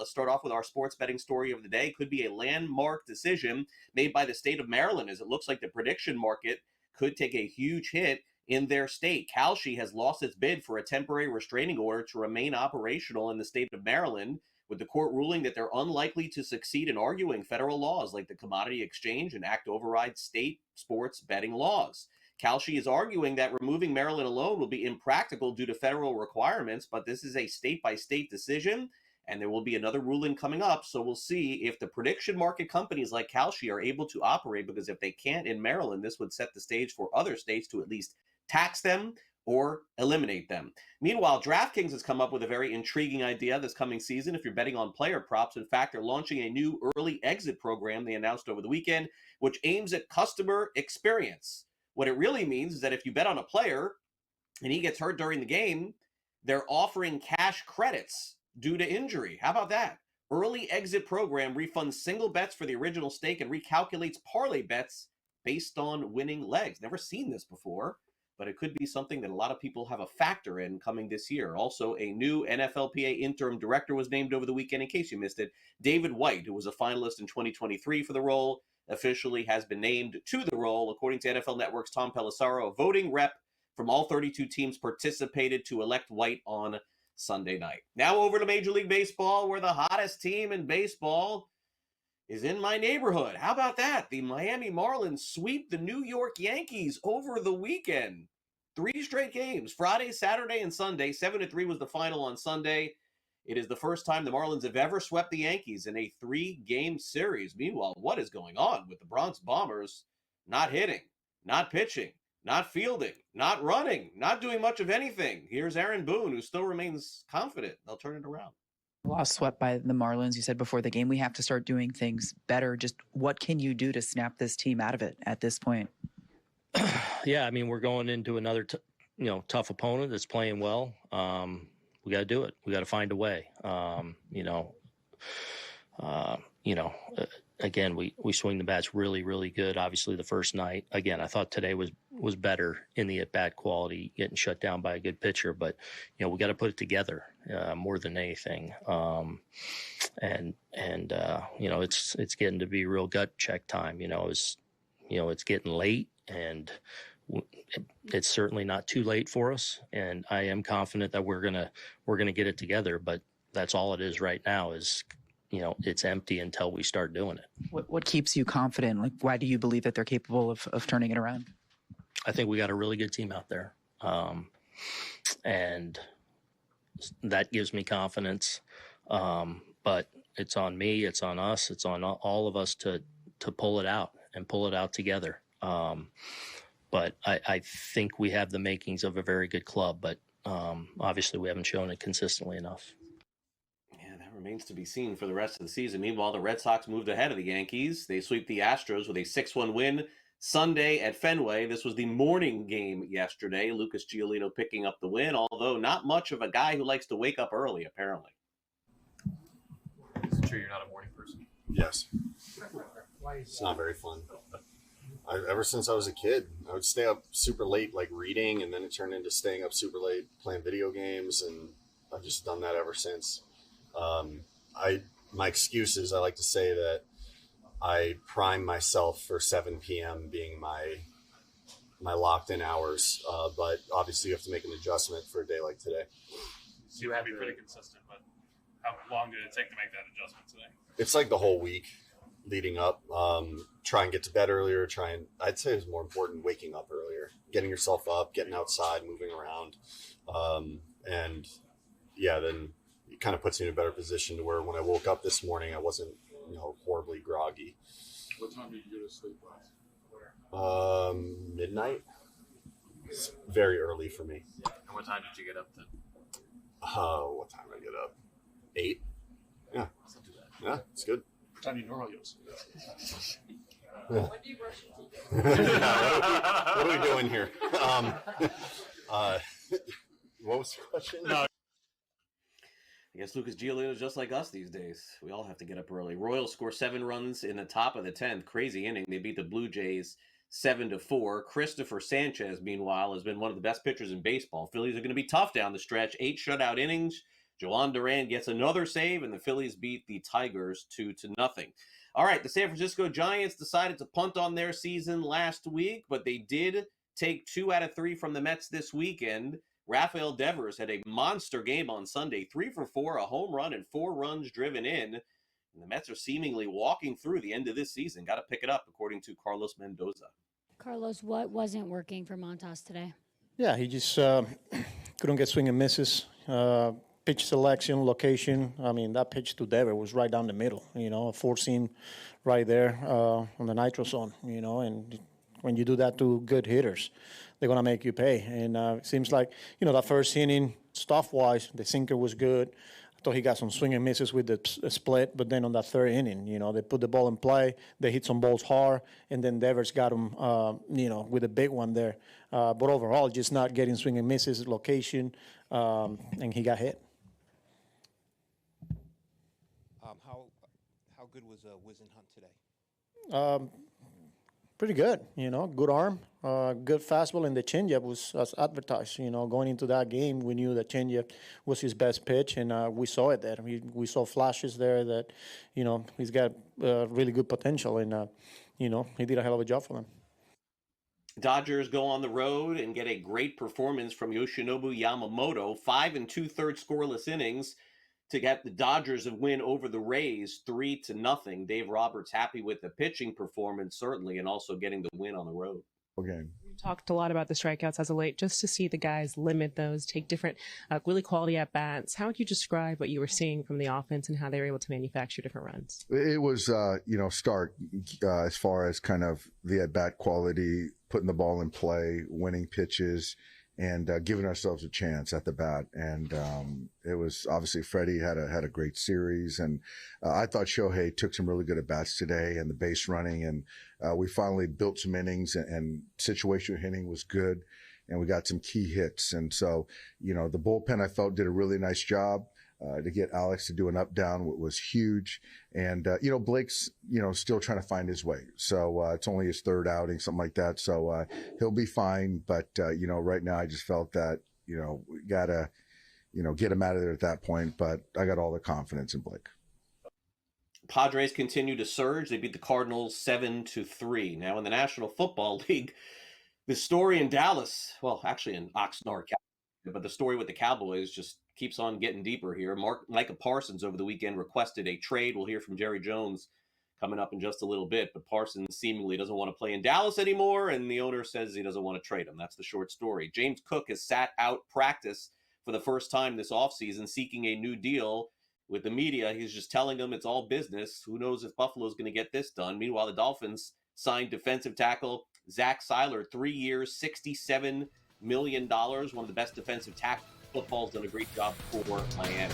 Let's start off with our sports betting story of the day. Could be a landmark decision made by the state of Maryland, as it looks like the prediction market could take a huge hit in their state. Kalshi has lost its bid for a temporary restraining order to remain operational in the state of Maryland, with the court ruling that they're unlikely to succeed in arguing federal laws like the Commodity Exchange and Act override state sports betting laws. Kalshi is arguing that removing Maryland alone will be impractical due to federal requirements, but this is a state-by-state decision, and there will be another ruling coming up, so we'll see if the prediction market companies like Kalshi are able to operate, because if they can't in Maryland, this would set the stage for other states to at least tax them or eliminate them. Meanwhile, DraftKings has come up with a very intriguing idea this coming season if you're betting on player props. In fact, they're launching a new early exit program they announced over the weekend, which aims at customer experience. What it really means is that if you bet on a player and he gets hurt during the game, they're offering cash credits due to injury. How about that? Early exit program refunds single bets for the original stake and recalculates parlay bets based on winning legs. Never seen this before, but it could be something that a lot of people have a factor in coming this year. Also, a new NFLPA Interim Director was named over the weekend, in case you missed it. David White, who was a finalist in 2023 for the role, officially has been named to the role. According to NFL Network's Tom Pelissero, a voting rep from all 32 teams participated to elect White on Sunday night. Now over to Major League Baseball, where the hottest team in baseball is in my neighborhood. How about that? The Miami Marlins sweep the New York Yankees over the weekend. 3 straight games, Friday, Saturday, and Sunday. 7-3 was the final on Sunday. It is the first time the Marlins have ever swept the Yankees in a 3-game series. Meanwhile, what is going on with the Bronx Bombers not hitting, not pitching, not fielding, not running, not doing much of anything? Here's Aaron Boone, who still remains confident they'll turn it around. Lost swept by the Marlins. You said before the game, we have to start doing things better. Just what can you do to snap this team out of it at this point? Yeah, I mean, we're going into another, tough opponent that's playing well. We got to do it. We got to find a way. Again, we swing the bats really, really good. Obviously, the first night, again, I thought today was better in the at-bat quality, getting shut down by a good pitcher. But, we got to put it together more than anything. It's getting to be real gut check time. It's getting late, and it's certainly not too late for us. And I am confident that we're gonna get it together. But that's all it is right now is, it's empty until we start doing it. What keeps you confident? Like, why do you believe that they're capable of turning it around? I think we got a really good team out there. And that gives me confidence. But it's on me, it's on us, it's on all of us to pull it out and pull it out together. But I think we have the makings of a very good club, but obviously we haven't shown it consistently enough. Remains to be seen for the rest of the season. Meanwhile, the Red Sox moved ahead of the Yankees. They sweep the Astros with a 6-1 win Sunday at Fenway. This was the morning game yesterday. Lucas Giolito picking up the win, although not much of a guy who likes to wake up early, apparently. Is it true you're not a morning person? Yes. It's not very fun. Ever since I was a kid, I would stay up super late, like reading, and then it turned into staying up super late playing video games, and I've just done that ever since. My excuse is I like to say that I prime myself for 7 p.m. being my locked in hours, but obviously you have to make an adjustment for a day like today. So you have to be pretty consistent, but how long did it take to make that adjustment today? It's like the whole week leading up. Try and get to bed earlier. I'd say it's more important waking up earlier, getting yourself up, getting outside, moving around, then it kind of puts you in a better position to where when I woke up this morning, I wasn't, horribly groggy. What time did you go to sleep last? Midnight. It's very early for me. And what time did you get up then? What time did I get up? 8. Yeah. That's not too bad. Yeah, it's good. What time do you normally go to sleep? Yeah. When do you brush your teeth? Yeah, what are we doing here? What was the question? No. I guess Lucas Giolito is just like us these days. We all have to get up early. Royals score 7 runs in the top of the 10th. Crazy inning. They beat the Blue Jays 7-4. Christopher Sanchez, meanwhile, has been one of the best pitchers in baseball. Phillies are going to be tough down the stretch. 8 shutout innings, Joan Duran gets another save, and the Phillies beat the Tigers 2-0. All right, the San Francisco Giants decided to punt on their season last week, but they did take 2 out of 3 from the Mets this weekend. Rafael Devers had a monster game on Sunday, 3 for 4, a home run, and 4 runs driven in. And the Mets are seemingly walking through the end of this season. Got to pick it up, according to Carlos Mendoza. Carlos, what wasn't working for Montas today? Yeah, he just couldn't get swing and misses. Pitch selection, location. I mean, that pitch to Devers was right down the middle, a four-seam right there on the nitro zone, and when you do that to good hitters, they're going to make you pay. And it seems like, that first inning, stuff-wise, the sinker was good. I thought he got some swing and misses with the split, but then on that third inning, they put the ball in play, they hit some balls hard, and then Devers got him, with a big one there. But overall, just not getting swing and misses, location, and he got hit. How good was Wisenhunt today? Pretty good, good arm, good fastball, and the changeup was as advertised. Going into that game, we knew that changeup was his best pitch, and we saw it there. We saw flashes there that, he's got really good potential, and, he did a hell of a job for them. Dodgers go on the road and get a great performance from Yoshinobu Yamamoto, 5 2/3 scoreless innings to get the Dodgers a win over the Rays 3-0. Dave Roberts happy with the pitching performance, certainly, and also getting the win on the road. Okay. We talked a lot about the strikeouts as of late, just to see the guys limit those, take different, really quality at-bats. How would you describe what you were seeing from the offense and how they were able to manufacture different runs? It was, stark as far as kind of the at-bat quality, putting the ball in play, winning pitches, and giving ourselves a chance at the bat. And it was obviously Freddie had a great series, and I thought Shohei took some really good at bats today, and the base running, and we finally built some innings, and situational hitting was good, and we got some key hits. And so, the bullpen I felt did a really nice job. To get Alex to do an up down was huge. And, Blake's, still trying to find his way. So, it's only his third outing, something like that. So, he'll be fine. But, right now I just felt that, we gotta, get him out of there at that point. But I got all the confidence in Blake. Padres continue to surge. They beat the Cardinals 7-3. Now in the National Football League, the story in Dallas, well, actually in Oxnard, but the story with the Cowboys just keeps on getting deeper here. Micah Parsons over the weekend requested a trade. We'll hear from Jerry Jones coming up in just a little bit, but Parsons seemingly doesn't want to play in Dallas anymore, and the owner says he doesn't want to trade him. That's the short story. James Cook has sat out practice for the first time this offseason, seeking a new deal. With the media, he's just telling them it's all business. Who knows if Buffalo's going to get this done? Meanwhile, the Dolphins signed defensive tackle Zach Sieler, 3 years, $67 million, one of the best defensive tackles. Football's done a great job for Miami.